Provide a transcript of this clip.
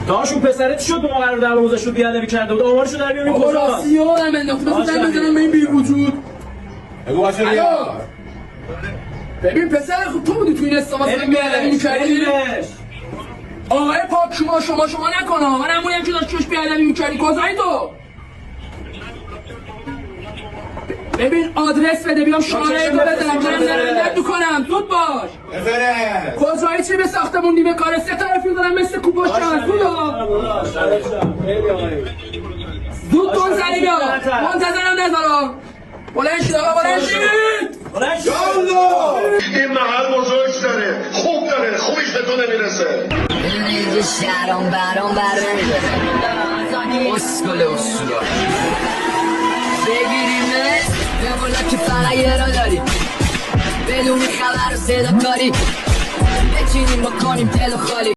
داشون پسرت شد به ما قرار دروازه شد بیادبی کرده بود آمارشو در بیاریم کجا راستی یارم انداخته بذار زنگ بزنم به این بی وجود. بگو باشه بیا. ببین پسر خوب تو بودی تو این استفاده بیادبی میکردی؟ آقای پاک شما نکنه من همونیم که داشت چوش بیادبی میکردی کجایی تو؟ ببین آدرس بده بیام شماره تو بزنم من نرمدت میکنم زود باش. بفره کجایی چی به ساختمون نیمه کاره 3 طرفی دارم مثل کوپاش شد زود کن زنی بیا منتظرم نذارم بلند شد آقا بلند شید این محل بزرگ داره خوب داره خوبیش به تو نمیرسه اینجا شهرام برام اسکل اصولا بگیریمت به بالا که فقط یه را داری بدون خبر و صدا کاری بچینیم با کنیم دل و خالی